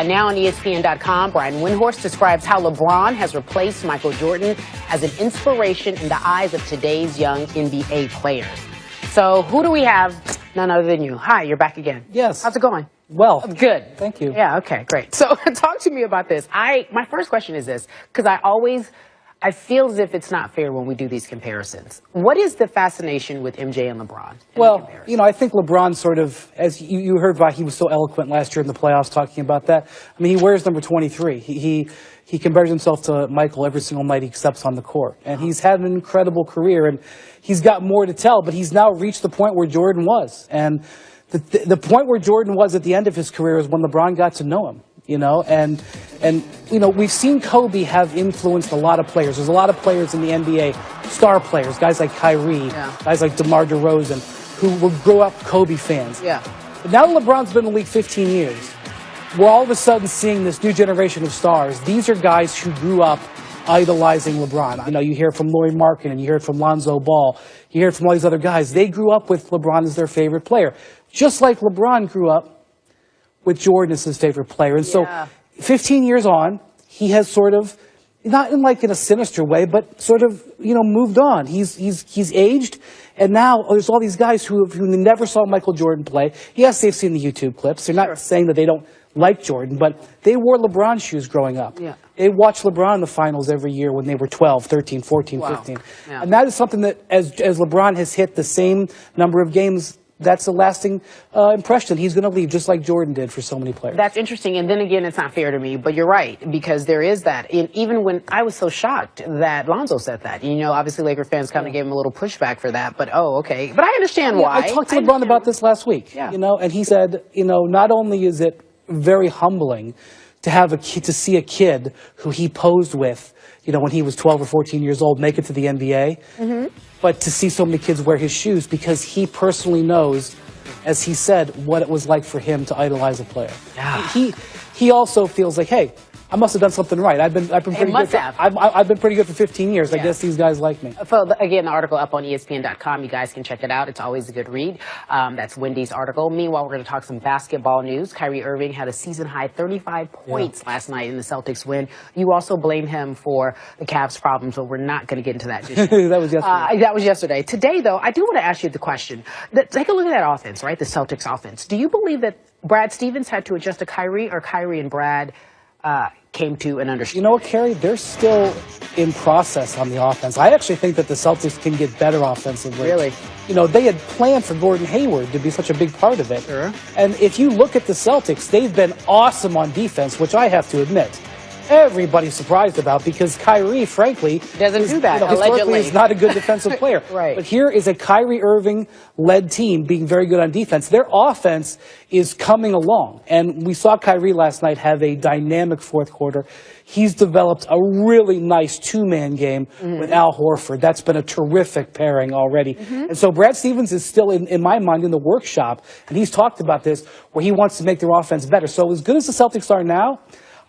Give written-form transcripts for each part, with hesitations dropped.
Now on ESPN.com, Brian Windhorst describes how LeBron has replaced Michael Jordan as an inspiration in the eyes of today's young NBA players. So who do we have? None other than you. Hi, you're back again. Yes. How's it going? Well. Good. Thank you. Yeah, okay, great. So talk to me about this. My first question is this, because I feel as if it's not fair when we do these comparisons. What is the fascination with MJ and LeBron? Well, I think LeBron sort of, as you heard about, he was so eloquent last year in the playoffs talking about that. I mean, he wears number 23. He compares himself to Michael every single night he steps on the court. And he's had an incredible career, and he's got more to tell, but he's now reached the point where Jordan was. And the point where Jordan was at the end of his career is when LeBron got to know him. And we've seen Kobe have influenced a lot of players. There's a lot of players in the NBA, star players, guys like Kyrie, guys like DeMar DeRozan, who grew up Kobe fans. Yeah. But now that LeBron's been in the league 15 years, we're all of a sudden seeing this new generation of stars. These are guys who grew up idolizing LeBron. You hear it from Lauri Markkanen, and you hear it from Lonzo Ball. You hear it from all these other guys. They grew up with LeBron as their favorite player, just like LeBron grew up with Jordan as his favorite player. And so 15 years on, he has sort of, not in a sinister way, but sort of, moved on. He's aged, and now there's all these guys who never saw Michael Jordan play. Yes, they've seen the YouTube clips. They're not saying that they don't like Jordan, but they wore LeBron shoes growing up. Yeah. They watched LeBron in the finals every year when they were 12, 13, 14, 15. Yeah. And that is something that, as LeBron has hit the same number of games, that's a lasting impression. He's going to leave, just like Jordan did for so many players. That's interesting. And then again, it's not fair to me, but you're right, because there is that. And even when I was so shocked that Lonzo said that, obviously Laker fans kind of gave him a little pushback for that, but okay. But I understand why. I talked to LeBron about this last week, and he said, not only is it very humbling to have to see a kid who he posed with, when he was 12 or 14 years old, make it to the NBA, but to see so many kids wear his shoes, because he personally knows, as he said, what it was like for him to idolize a player. Yeah. He also feels like, hey, I must have done something right. I've been pretty good. I've been pretty good for 15 years. Yeah. I guess these guys like me. Again, the article up on ESPN.com. You guys can check it out. It's always a good read. That's Wendy's article. Meanwhile, we're going to talk some basketball news. Kyrie Irving had a season-high 35 points last night in the Celtics win. You also blame him for the Cavs' problems, but we're not going to get into that just yet. That was yesterday. That was yesterday. Today, though, I do want to ask you the question. Take a look at that offense, right? The Celtics offense. Do you believe that Brad Stevens had to adjust to Kyrie, or Kyrie and Brad came to an understanding? You know what, Carrie? They're still in process on the offense. I actually think that the Celtics can get better offensively. Really? They had planned for Gordon Hayward to be such a big part of it. Sure. And if you look at the Celtics, they've been awesome on defense, which I have to admit, everybody's surprised about, because Kyrie, frankly, doesn't do that. Historically, is not a good defensive player. Right. But here is a Kyrie Irving-led team being very good on defense. Their offense is coming along, and we saw Kyrie last night have a dynamic fourth quarter. He's developed a really nice two-man game with Al Horford. That's been a terrific pairing already. And so Brad Stevens is still, in my mind, in the workshop, and he's talked about this, where he wants to make their offense better. So as good as the Celtics are now,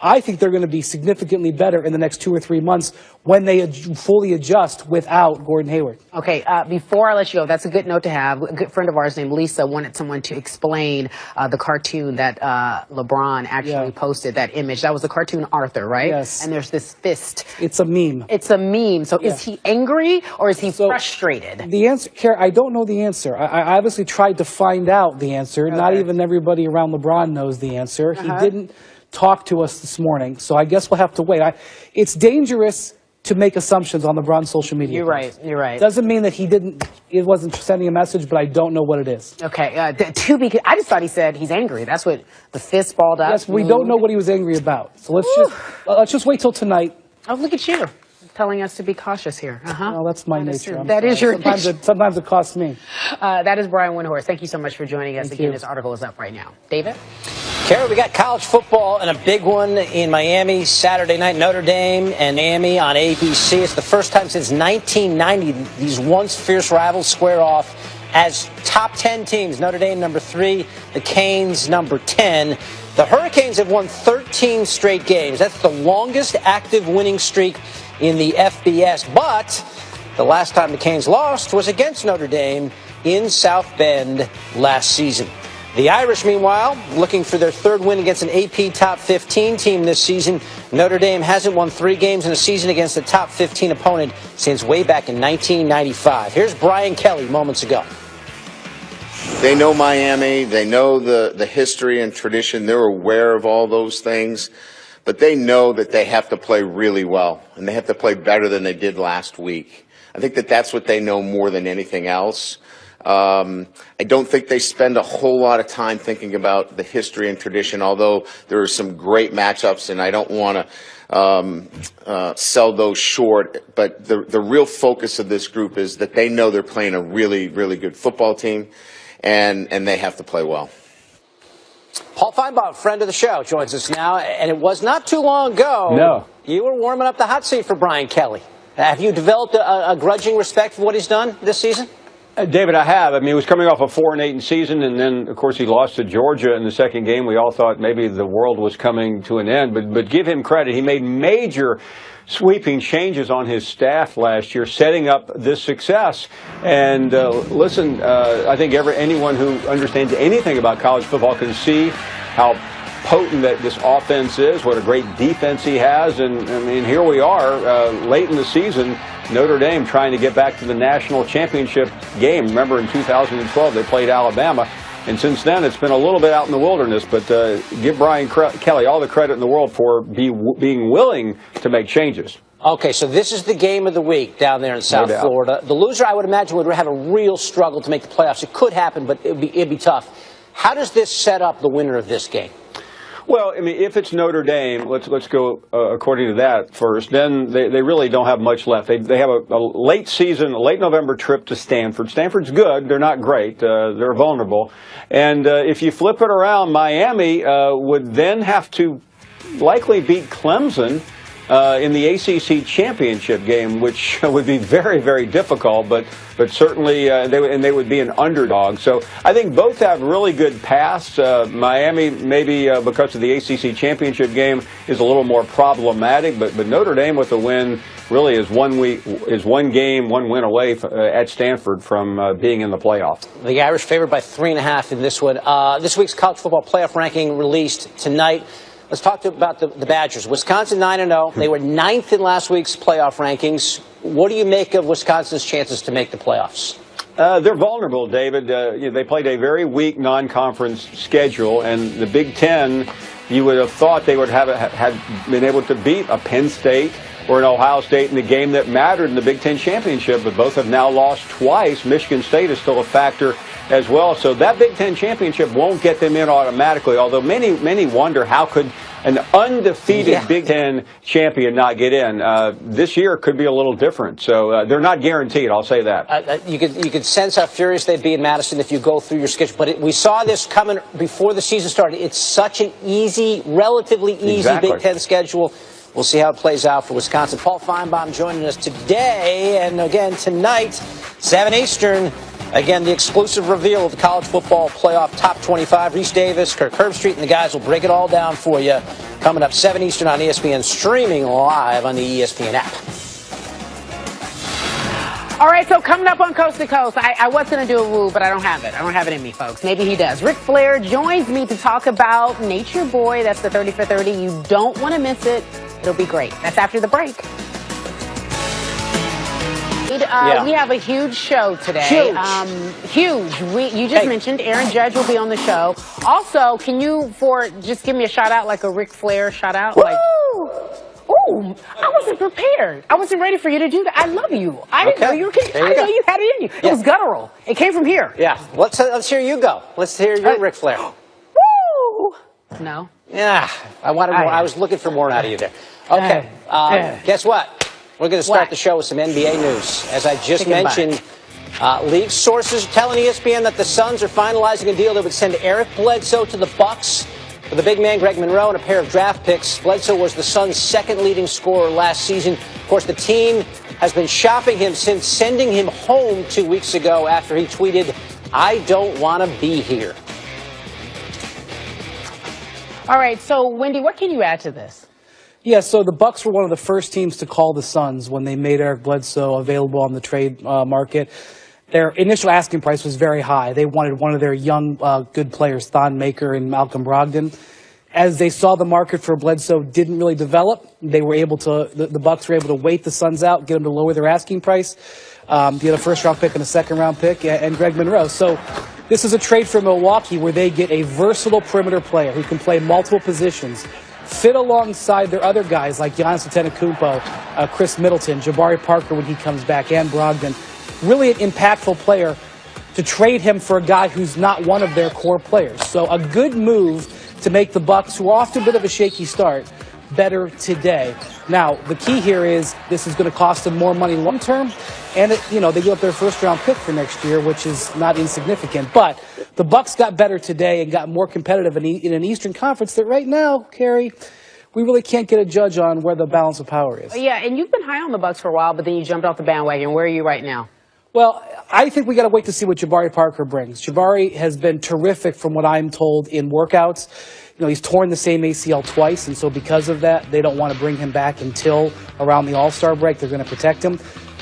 I think they're going to be significantly better in the next 2 or 3 months when they fully adjust without Gordon Hayward. Okay, before I let you go, that's a good note to have. A good friend of ours named Lisa wanted someone to explain the cartoon that LeBron actually posted, that image. That was the cartoon Arthur, right? Yes. And there's this fist. It's a meme. It's a meme. So is he angry, or is he frustrated? The answer, Kara, I don't know the answer. I obviously tried to find out the answer. Okay. Not even everybody around LeBron knows the answer. He didn't talk to us this morning, so I guess we'll have to wait. It's dangerous to make assumptions on LeBron's social media. You're right. You're right. Doesn't mean that he wasn't sending a message, but I don't know what it is. Okay. I just thought he said he's angry. That's what the fist balled up. Yes, we don't know what he was angry about. So let's just wait till tonight. Oh, look at you, telling us to be cautious here. Well, that's my nature. That is your nature. Sometimes it costs me. That is Brian Windhorst. Thank you so much for joining us. Again, this article is up right now. David? Kara, we got college football and a big one in Miami Saturday night. Notre Dame and Miami on ABC. It's the first time since 1990 these once fierce rivals square off as top 10 teams. Notre Dame number 3, the Canes number 10. The Hurricanes have won 13 straight games. That's the longest active winning streak in the FBS. But the last time the Canes lost was against Notre Dame in South Bend last season. The Irish, meanwhile, looking for their third win against an AP top 15 team this season. Notre Dame hasn't won 3 games in a season against a top 15 opponent since way back in 1995. Here's Brian Kelly moments ago. They know Miami. They know the history and tradition. They're aware of all those things. But they know that they have to play really well, and they have to play better than they did last week. I think that that's what they know more than anything else. I don't think they spend a whole lot of time thinking about the history and tradition, although there are some great matchups, and I don't want to sell those short. But the real focus of this group is that they know they're playing a really, really good football team, and they have to play well. Paul Feinbaum, friend of the show, joins us now, and it was not too long ago. No. You were warming up the hot seat for Brian Kelly. Have you developed a grudging respect for what he's done this season? David, I have. I mean, he was coming off a 4-8 season, and then, of course, he lost to Georgia in the second game. We all thought maybe the world was coming to an end, but give him credit. He made major sweeping changes on his staff last year, setting up this success. And listen, I think anyone who understands anything about college football can see how potent that this offense is, what a great defense he has. And, I mean, here we are late in the season, Notre Dame trying to get back to the national championship game. Remember, in 2012, they played Alabama. And since then, it's been a little bit out in the wilderness. But give Brian Kelly all the credit in the world for being willing to make changes. Okay, so this is the game of the week down there in South Florida. The loser, I would imagine, would have a real struggle to make the playoffs. It could happen, but it'd be tough. How does this set up the winner of this game? Well, I mean, if it's Notre Dame, let's go according to that first. Then they really don't have much left. They have a late November trip to Stanford. Stanford's good. They're not great. They're vulnerable. And if you flip it around, Miami would then have to likely beat Clemson in the ACC championship game, which would be very, very difficult, but certainly they would be an underdog. So I think both have really good paths. Miami, maybe because of the ACC championship game, is a little more problematic, but Notre Dame with a win really is one win away at Stanford from being in the playoff. The Irish favored by 3.5 in this one. This week's college football playoff ranking released tonight. Let's talk about the Badgers. Wisconsin 9-0. They were 9th in last week's playoff rankings. What do you make of Wisconsin's chances to make the playoffs? They're vulnerable, David. They played a very weak non-conference schedule, and the Big Ten, you would have thought they would have been able to beat a Penn State or an Ohio State in the game that mattered in the Big Ten championship, but both have now lost twice. Michigan State is still a factor as well. So that Big Ten championship won't get them in automatically, although many wonder how could an undefeated Big Ten champion not get in. This year could be a little different. So they're not guaranteed, I'll say that. You could sense how furious they'd be in Madison if you go through your schedule. But we saw this coming before the season started. It's such an relatively easy Big Ten schedule. We'll see how it plays out for Wisconsin. Paul Feinbaum joining us today, and again tonight, 7 Eastern. Again, the exclusive reveal of the college football playoff top 25. Reese Davis, Kirk Herbstreit, and the guys will break it all down for you. Coming up 7 Eastern on ESPN, streaming live on the ESPN app. All right, so coming up on Coast to Coast, I was going to do a woo, but I don't have it. I don't have it in me, folks. Maybe he does. Ric Flair joins me to talk about Nature Boy. That's the 30 for 30. You don't want to miss it. It'll be great. That's after the break. We have a huge show today. Huge. You just mentioned Aaron Judge will be on the show. Also, can you just give me a shout out, like a Ric Flair shout out? Woo! Like, ooh, I wasn't prepared. I wasn't ready for you to do that. I love you. I didn't know you were. I know you had it in you. It was guttural. It came from here. Yeah. Let's hear you go. Let's hear your Ric Flair. Woo! No. Yeah. I wanted more. I was looking for more out of you there. Okay. Guess what? We're going to start the show with some NBA news. As I just mentioned, league sources are telling ESPN that the Suns are finalizing a deal that would send Eric Bledsoe to the Bucks for the big man Greg Monroe and a pair of draft picks. Bledsoe was the Suns' second leading scorer last season. Of course, the team has been shopping him since sending him home 2 weeks ago after he tweeted, "I don't want to be here." All right, so Wendy, what can you add to this? Yeah, so the Bucks were one of the first teams to call the Suns when they made Eric Bledsoe available on the trade market. their initial asking price was very high. They wanted one of their young, good players, Thon Maker and Malcolm Brogdon. As they saw the market for Bledsoe didn't really develop, they were able to, the Bucks were able to wait the Suns out, get them to lower their asking price. Get a first-round pick and a second-round pick, and Greg Monroe. So this is a trade for Milwaukee where they get a versatile perimeter player who can play multiple positions, fit alongside their other guys like Giannis Antetokounmpo, Chris Middleton, Jabari Parker when he comes back, and Brogdon. Really an impactful player to trade him for a guy who's not one of their core players. So a good move to make the Bucks, who are off to a bit of a shaky start, better today. Now, the key here is this is going to cost them more money long term, and they give up their first-round pick for next year, which is not insignificant. But the Bucks got better today and got more competitive in an Eastern Conference that right now, Carrie, we really can't get a judge on where the balance of power is. Yeah, and you've been high on the Bucks for a while, but then you jumped off the bandwagon. Where are you right now? Well, I think we got to wait to see what Jabari Parker brings. Jabari has been terrific from what I'm told in workouts. He's torn the same ACL twice, and so because of that, they don't want to bring him back until around the All-Star break. They're going to protect him.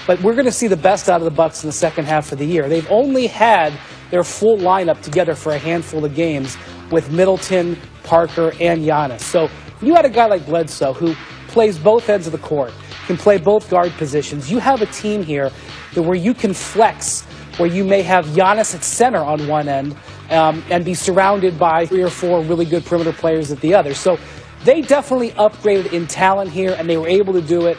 But we're going to see the best out of the Bucks in the second half of the year. They've only had their full lineup together for a handful of games with Middleton, Parker, and Giannis. So you had a guy like Bledsoe who plays both ends of the court, can play both guard positions. You have a team here where you can flex, where you may have Giannis at center on one end and be surrounded by 3 or 4 really good perimeter players at the other. So they definitely upgraded in talent here, and they were able to do it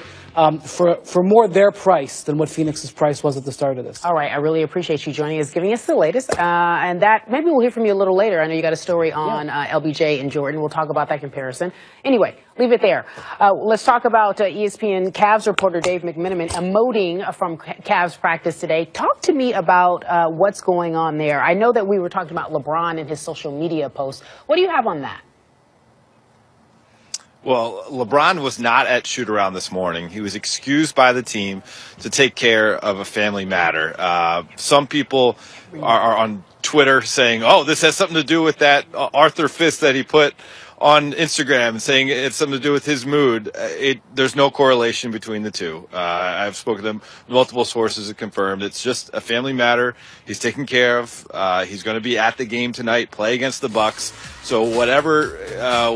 for more their price than what Phoenix's price was at the start of this. All right, I really appreciate you joining us, giving us the latest, and that maybe we'll hear from you a little later. I know you got a story on LBJ and Jordan. We'll talk about that comparison. Anyway, leave it there. Let's talk about ESPN Cavs reporter Dave McMenamin emoting from Cavs practice today. Talk to me about what's going on there. I know that we were talking about LeBron and his social media posts. What do you have on that? Well, LeBron was not at shoot-around this morning. He was excused by the team to take care of a family matter. Some people are on Twitter saying, oh, this has something to do with that Arthur Fist that he put on Instagram, saying it's something to do with his mood. There's no correlation between the two. I've spoken to multiple sources that confirmed it's just a family matter. He's taken care of. He's going to be at the game tonight, play against the Bucks. So whatever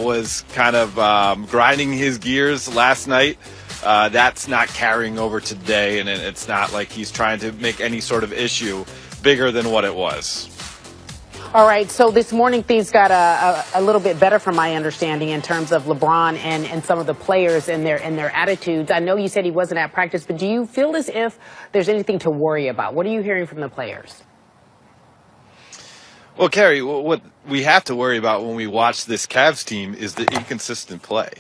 was kind of grinding his gears last night, that's not carrying over today, and it's not like he's trying to make any sort of issue bigger than what it was. All right, so this morning things got a little bit better from my understanding in terms of LeBron and some of the players and their attitudes. I know you said he wasn't at practice, but do you feel as if there's anything to worry about? What are you hearing from the players? Well, Carrie, what we have to worry about when we watch this Cavs team is the inconsistent play.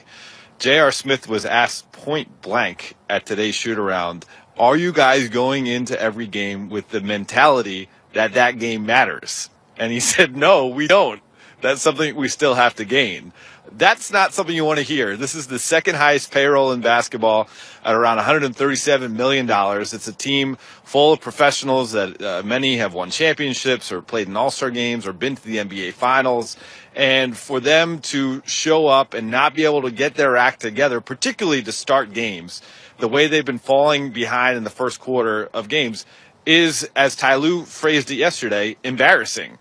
J.R. Smith was asked point blank at today's shoot-around, are you guys going into every game with the mentality that game matters? And he said, no, we don't. That's something we still have to gain. That's not something you want to hear. This is the second highest payroll in basketball at around $137 million. It's a team full of professionals that many have won championships or played in all-star games or been to the NBA Finals. And for them to show up and not be able to get their act together, particularly to start games, the way they've been falling behind in the first quarter of games is, as Ty Lue phrased it yesterday, embarrassing.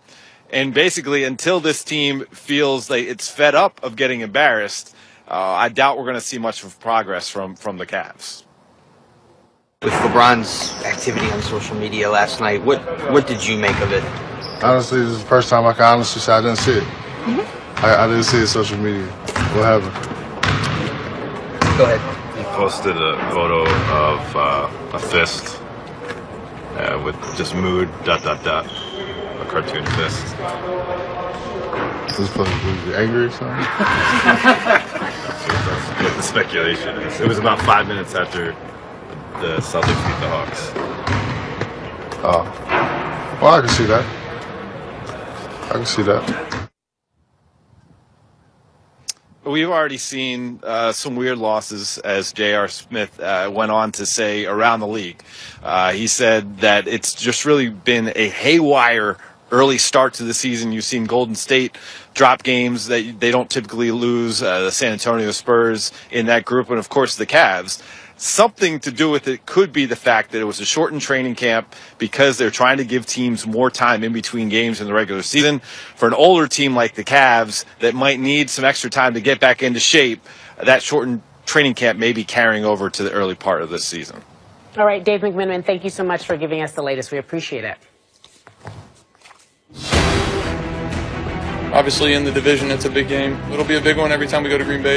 And basically, until this team feels like it's fed up of getting embarrassed, I doubt we're going to see much of progress from the Cavs. With LeBron's activity on social media last night, what did you make of it? Honestly, this is the first time I can honestly say I didn't see it. Mm-hmm. I didn't see it on social media. What happened? Go ahead. He posted a photo of a fist with just mood, ... a cartoon fist. Was he supposed to be angry or something? That's what the speculation is. It was about 5 minutes after the Celtics beat the Hawks. Oh. Well, I can see that. I can see that. We've already seen some weird losses, as J.R. Smith went on to say, around the league. He said that it's just really been a haywire early start to the season. You've seen Golden State drop games that they don't typically lose, the San Antonio Spurs in that group, and of course the Cavs. Something to do with it could be the fact that it was a shortened training camp because they're trying to give teams more time in between games in the regular season. For an older team like the Cavs that might need some extra time to get back into shape, that shortened training camp may be carrying over to the early part of this season. All right, Dave McMenamin, thank you so much for giving us the latest. We appreciate it. Obviously, in the division, it's a big game. It'll be a big one every time we go to Green Bay.